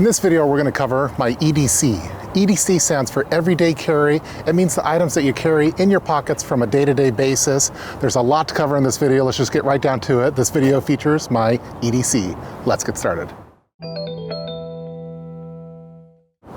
In this video, we're going to cover my EDC. EDC stands for everyday carry. It means the items that you carry in your pockets from a day-to-day basis. There's a lot to cover in this video. Let's just get right down to it. This video features my EDC. Let's get started.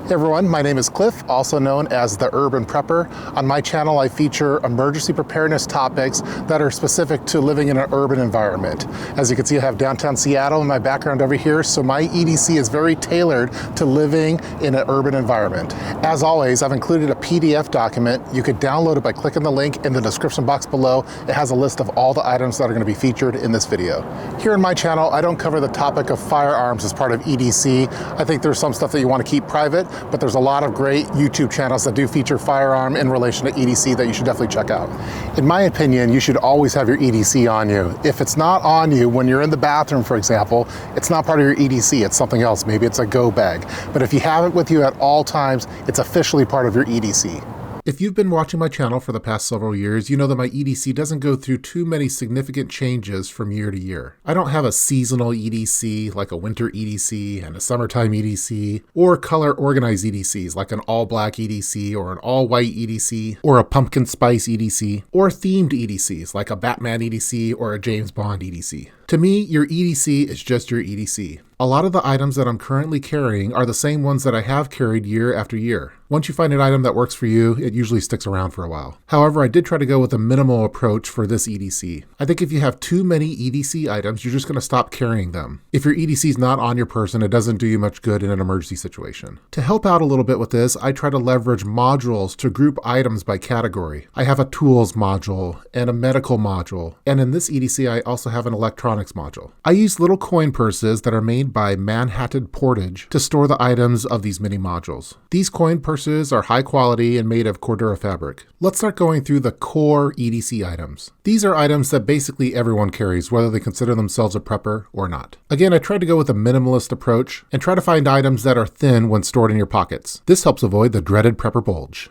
Hey everyone, my name is Cliff, also known as the Urban Prepper. On my channel, I feature emergency preparedness topics that are specific to living in an urban environment. As you can see, I have downtown Seattle in my background over here, so my EDC is very tailored to living in an urban environment. As always, I've included a PDF document. You could download it by clicking the link in the description box below. It has a list of all the items that are going to be featured in this video. Here in my channel, I don't cover the topic of firearms as part of EDC. I think there's some stuff that you want to keep private, but there's a lot of great YouTube channels that do feature firearm in relation to EDC that you should definitely check out. In my opinion, you should always have your EDC on you. If it's not on you when you're in the bathroom, for example, it's not part of your EDC, it's something else. Maybe it's a go bag. But if you have it with you at all times, it's officially part of your EDC. If you've been watching my channel for the past several years, you know that my EDC doesn't go through too many significant changes from year to year. I don't have a seasonal EDC like a winter EDC and a summertime EDC, or color organized EDCs like an all black EDC or an all white EDC, or a pumpkin spice EDC, or themed EDCs like a Batman EDC or a James Bond EDC. To me, your EDC is just your EDC. A lot of the items that I'm currently carrying are the same ones that I have carried year after year. Once you find an item that works for you, it usually sticks around for a while. However, I did try to go with a minimal approach for this EDC. I think if you have too many EDC items, you're just going to stop carrying them. If your EDC is not on your person, it doesn't do you much good in an emergency situation. To help out a little bit with this, I try to leverage modules to group items by category. I have a tools module and a medical module, and in this EDC, I also have an electronics module. I use little coin purses that are made by Manhattan Portage to store the items of these mini modules. These coin purses are high quality and made of Cordura fabric. Let's start going through the core EDC items. These are items that basically everyone carries, whether they consider themselves a prepper or not. Again, I tried to go with a minimalist approach and try to find items that are thin when stored in your pockets. This helps avoid the dreaded prepper bulge.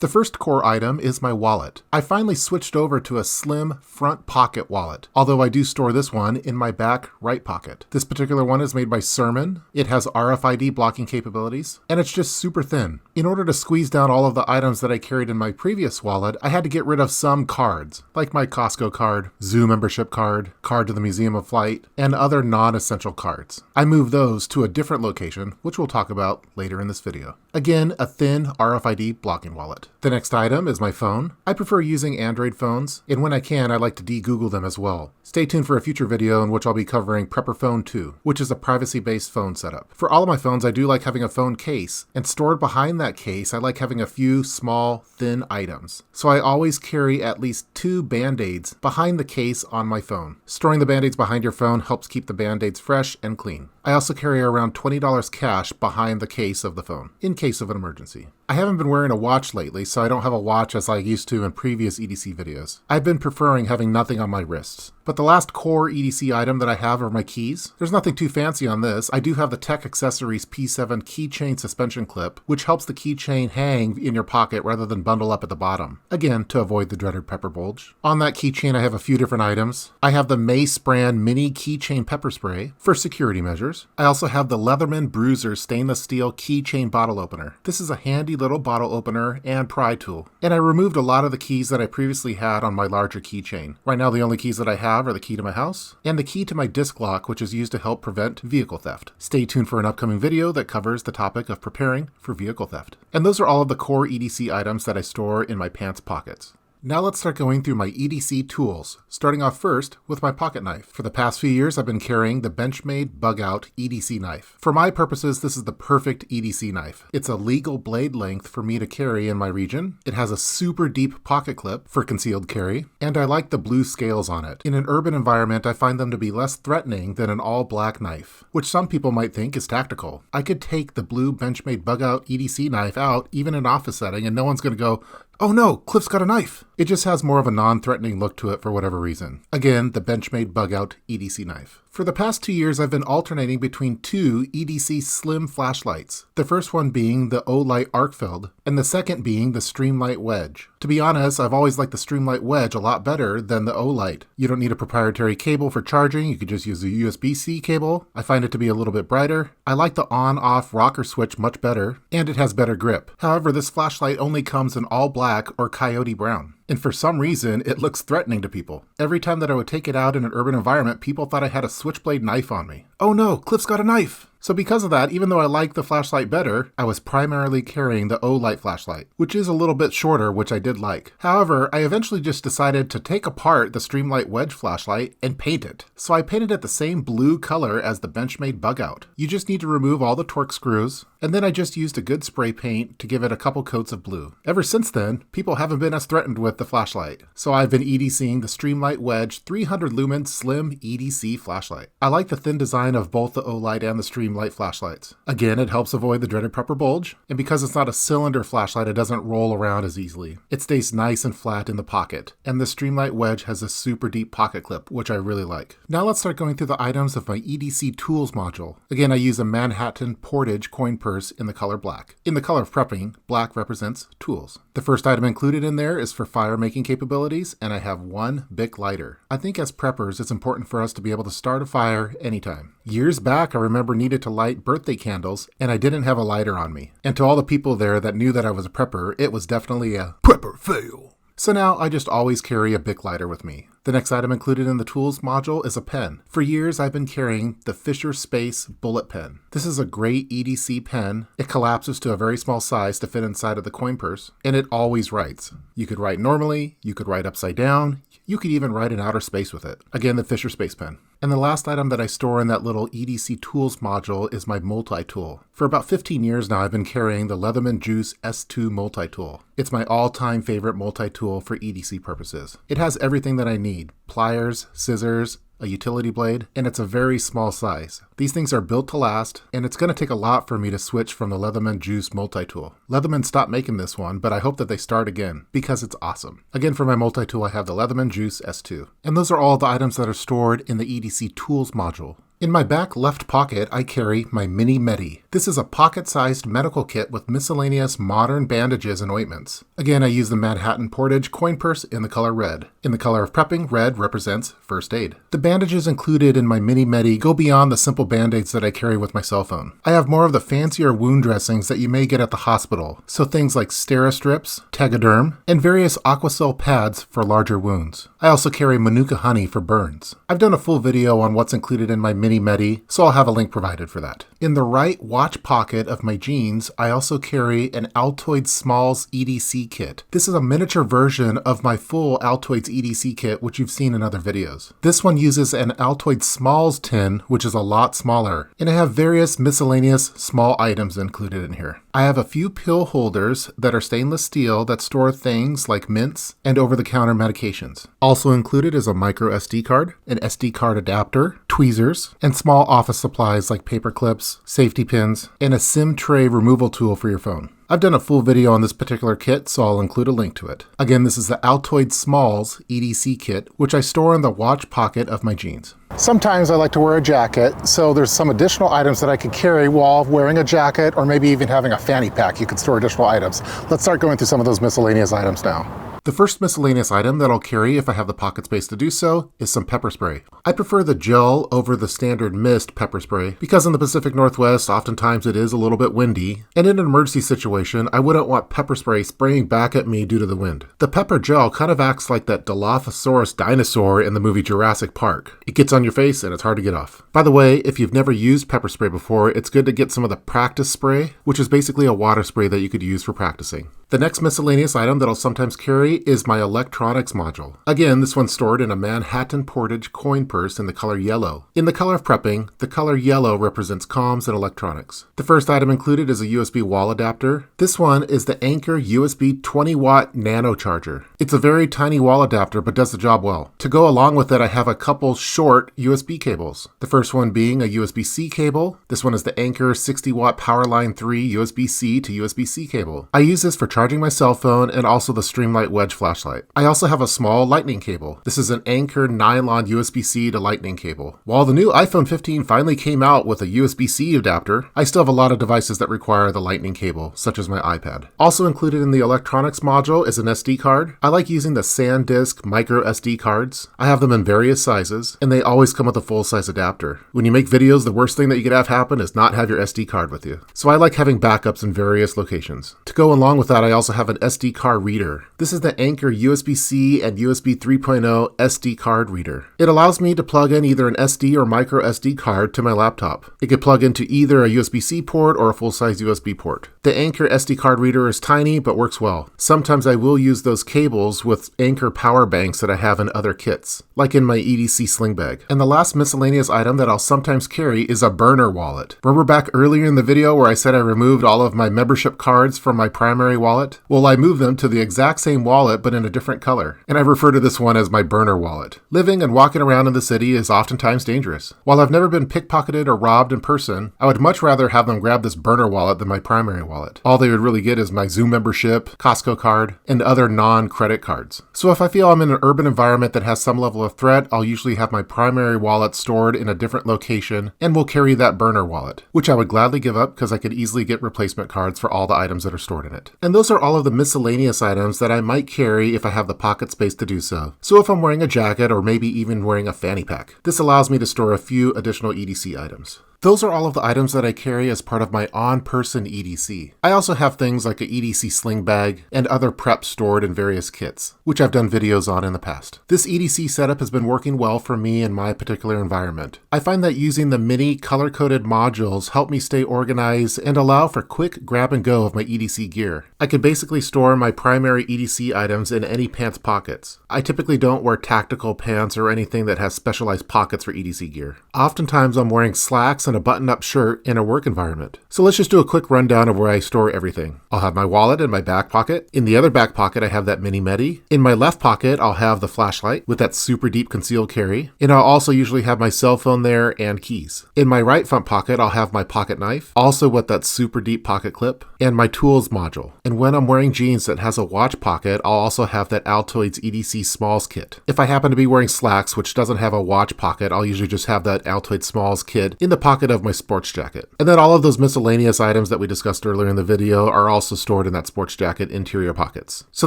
The first core item is my wallet. I finally switched over to a slim front pocket wallet, although I do store this one in my back right pocket. This particular one is made by Sermon. It has RFID blocking capabilities, and it's just super thin. In order to squeeze down all of the items that I carried in my previous wallet, I had to get rid of some cards, like my Costco card, zoo membership card, card to the Museum of Flight, and other non-essential cards. I moved those to a different location, which we'll talk about later in this video. Again, a thin RFID blocking wallet. The next item is my phone. I prefer using Android phones, and when I can, I like to de-Google them as well. Stay tuned for a future video in which I'll be covering Prepper Phone 2, which is a privacy-based phone setup. For all of my phones, I do like having a phone case, and stored behind that case, I like having a few small, thin items. So I always carry at least 2 Band-Aids behind the case on my phone. Storing the Band-Aids behind your phone helps keep the Band-Aids fresh and clean. I also carry around $20 cash behind the case of the phone, in case of an emergency. I haven't been wearing a watch lately, so I don't have a watch as I used to in previous EDC videos. I've been preferring having nothing on my wrists. But the last core EDC item that I have are my keys. There's nothing too fancy on this. I do have the Tech Accessories P7 keychain suspension clip, which helps the keychain hang in your pocket rather than bundle up at the bottom. Again, to avoid the dreaded prepper bulge. On that keychain, I have a few different items. I have the Mace brand mini keychain pepper spray for security measures. I also have the Leatherman Bruiser stainless steel keychain bottle opener. This is a handy little bottle opener and pry tool. And I removed a lot of the keys that I previously had on my larger keychain. Right now, the only keys that I have are the key to my house and the key to my disc lock, which is used to help prevent vehicle theft. Stay tuned for an upcoming video that covers the topic of preparing for vehicle theft. And those are all of the core EDC items that I store in my pants pockets. Now let's start going through my EDC tools, starting off first with my pocket knife. For the past few years, I've been carrying the Benchmade Bug Out EDC knife. For my purposes, this is the perfect EDC knife. It's a legal blade length for me to carry in my region. It has a super deep pocket clip for concealed carry, and I like the blue scales on it. In an urban environment, I find them to be less threatening than an all-black knife, which some people might think is tactical. I could take the blue Benchmade Bug Out EDC knife out, even in an office setting, and no one's going to go, Oh no, Cliff's got a knife! It just has more of a non-threatening look to it for whatever reason. Again, the Benchmade Bug-Out EDC knife. For the past 2 years, I've been alternating between two EDC slim flashlights. The first one being the Olight Arcfeld, and the second being the Streamlight Wedge. To be honest, I've always liked the Streamlight Wedge a lot better than the Olight. You don't need a proprietary cable for charging, you could just use a USB-C cable. I find it to be a little bit brighter. I like the on-off rocker switch much better, and it has better grip. However, this flashlight only comes in all black or coyote brown. And for some reason, it looks threatening to people. Every time that I would take it out in an urban environment, people thought I had a switchblade knife on me. Oh no, Cliff's got a knife! So because of that, even though I like the flashlight better, I was primarily carrying the Olight flashlight, which is a little bit shorter, which I did like. However, I eventually just decided to take apart the Streamlight Wedge flashlight and paint it. So I painted it the same blue color as the Benchmade Bug-Out. You just need to remove all the Torx screws, and then I just used a good spray paint to give it a couple coats of blue. Ever since then, people haven't been as threatened with the flashlight. So I've been EDCing the Streamlight Wedge 300 lumen slim EDC flashlight. I like the thin design of both the Olight and the Streamlight flashlights. Again, it helps avoid the dreaded prepper bulge, and because it's not a cylinder flashlight, it doesn't roll around as easily. It stays nice and flat in the pocket, and the Streamlight Wedge has a super deep pocket clip, which I really like. Now let's start going through the items of my EDC tools module. Again, I use a Manhattan Portage coin purse in the color black. In the color of prepping, black represents tools. The first item included in there is for fire making capabilities, and I have one Bic lighter. I think as preppers, it's important for us to be able to start a fire anytime. Years back, I remember needed to light birthday candles, and I didn't have a lighter on me. And to all the people there that knew that I was a prepper, it was definitely a prepper fail. So now I just always carry a Bic lighter with me. The next item included in the tools module is a pen. For years, I've been carrying the Fisher Space Bullet Pen. This is a great EDC pen. It collapses to a very small size to fit inside of the coin purse, and it always writes. You could write normally, you could write upside down, you could even write in outer space with it. Again, the Fisher Space Pen. And the last item that I store in that little EDC tools module is my multi-tool. For about 15 years now, I've been carrying the Leatherman Juice S2 multi-tool. It's my all-time favorite multi-tool for EDC purposes. It has everything that I need: pliers, scissors, a utility blade, and it's a very small size. These things are built to last, and it's going to take a lot for me to switch from the Leatherman Juice multi-tool. Leatherman stopped making this one, but I hope that they start again, because it's awesome. Again, for my multi-tool, I have the Leatherman Juice S2. And those are all the items that are stored in the EDC tools module. In my back left pocket, I carry my Mini Medi. This is a pocket-sized medical kit with miscellaneous modern bandages and ointments. Again, I use the Manhattan Portage coin purse in the color red. In the color of prepping, red represents first aid. The bandages included in my Mini Medi go beyond the simple band-aids that I carry with my cell phone. I have more of the fancier wound dressings that you may get at the hospital, so things like Sterastrips, Tegaderm, and various Aquacel pads for larger wounds. I also carry Manuka honey for burns. I've done a full video on what's included in my Mini Medi, so I'll have a link provided for that. In the right watch pocket of my jeans, I also carry an Altoids Smalls EDC kit. This is a miniature version of my full Altoids EDC kit, which you've seen in other videos. This one uses an Altoids Smalls tin, which is a lot smaller, and I have various miscellaneous small items included in here. I have a few pill holders that are stainless steel that store things like mints and over-the-counter medications. Also included is a micro SD card, an SD card adapter, tweezers, and small office supplies like paper clips, safety pins, and a SIM tray removal tool for your phone. I've done a full video on this particular kit, so I'll include a link to it. Again, this is the Altoids Smalls EDC kit, which I store in the watch pocket of my jeans. Sometimes I like to wear a jacket, so there's some additional items that I could carry while wearing a jacket, or maybe even having a fanny pack. You could store additional items. Let's start going through some of those miscellaneous items now. The first miscellaneous item that I'll carry if I have the pocket space to do so is some pepper spray. I prefer the gel over the standard mist pepper spray because in the Pacific Northwest, oftentimes it is a little bit windy, and in an emergency situation, I wouldn't want pepper spray spraying back at me due to the wind. The pepper gel kind of acts like that Dilophosaurus dinosaur in the movie Jurassic Park. It gets on your face and it's hard to get off. By the way, if you've never used pepper spray before, it's good to get some of the practice spray, which is basically a water spray that you could use for practicing. The next miscellaneous item that I'll sometimes carry is my electronics module. Again, this one's stored in a Manhattan Portage coin purse in the color yellow. In the color of prepping, the color yellow represents comms and electronics. The first item included is a USB wall adapter. This one is the Anker USB 20-watt nano charger. It's a very tiny wall adapter, but does the job well. To go along with it, I have a couple short USB cables. The first one being a USB-C cable. This one is the Anker 60-watt Powerline 3 USB-C to USB-C cable. I use this for charging my cell phone and also the Streamlight Wedge flashlight. I also have a small lightning cable. This is an Anker nylon USB-C to lightning cable. While the new iPhone 15 finally came out with a USB-C adapter, I still have a lot of devices that require the lightning cable, such as my iPad. Also included in the electronics module is an SD card. I like using the SanDisk micro SD cards. I have them in various sizes, and they always come with a full-size adapter. When you make videos, the worst thing that you could have happen is not have your SD card with you. So I like having backups in various locations. To go along with that, I also have an SD card reader. This is the Anker USB-C and USB 3.0 SD card reader. It allows me to plug in either an SD or micro SD card to my laptop. It could plug into either a USB-C port or a full-size USB port. The Anker SD card reader is tiny but works well. Sometimes I will use those cables with Anker power banks that I have in other kits, like in my EDC sling bag. And the last miscellaneous item that I'll sometimes carry is a burner wallet. Remember back earlier in the video where I said I removed all of my membership cards from my primary wallet? Well, I moved them to the exact same wallet but in a different color, and I refer to this one as my burner wallet. Living and walking around in the city is oftentimes dangerous. While I've never been pickpocketed or robbed in person, I would much rather have them grab this burner wallet than my primary wallet. All they would really get is my Zoom membership, Costco card, and other non-credit cards. So if I feel I'm in an urban environment that has some level of threat, I'll usually have my primary wallet stored in a different location and will carry that burner wallet, which I would gladly give up because I could easily get replacement cards for all the items that are stored in it. And those are all of the miscellaneous items that I might carry if I have the pocket space to do so. So if I'm wearing a jacket or maybe even wearing a fanny pack, this allows me to store a few additional EDC items. Those are all of the items that I carry as part of my on-person EDC. I also have things like an EDC sling bag and other prep stored in various kits, which I've done videos on in the past. This EDC setup has been working well for me in my particular environment. I find that using the mini color-coded modules help me stay organized and allow for quick grab and go of my EDC gear. I can basically store my primary EDC items in any pants pockets. I typically don't wear tactical pants or anything that has specialized pockets for EDC gear. Oftentimes I'm wearing slacks and a button-up shirt in a work environment. So let's just do a quick rundown of where I store everything. I'll have my wallet in my back pocket. In the other back pocket, I have that mini medi. In my left pocket, I'll have the flashlight with that super deep concealed carry. And I'll also usually have my cell phone there and keys. In my right front pocket, I'll have my pocket knife, also with that super deep pocket clip, and my tools module. And when I'm wearing jeans that has a watch pocket, I'll also have that Altoids EDC Smalls kit. If I happen to be wearing slacks, which doesn't have a watch pocket, I'll usually just have that Altoids Smalls kit in the pocket of my sports jacket. And then all of those miscellaneous items that we discussed earlier in the video are also stored in that sports jacket interior pockets. So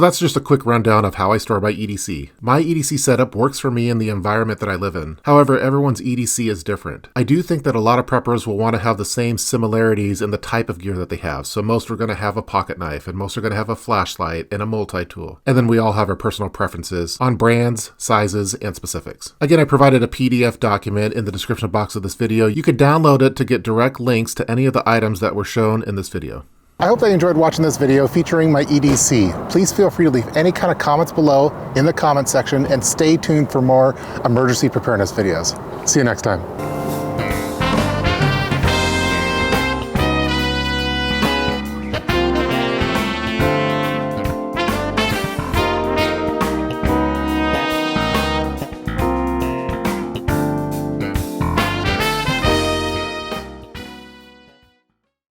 that's just a quick rundown of how I store my EDC. My EDC setup works for me in the environment that I live in. However, everyone's EDC is different. I do think that a lot of preppers will want to have the same similarities in the type of gear that they have. So most are going to have a pocket knife, and most are going to have a flashlight and a multi-tool. And then we all have our personal preferences on brands, sizes, and specifics. Again, I provided a PDF document in the description box of this video. You could download it to get direct links to any of the items that were shown in this video. I hope that you enjoyed watching this video featuring my EDC. Please feel free to leave any kind of comments below in the comment section and stay tuned for more emergency preparedness videos. See you next time.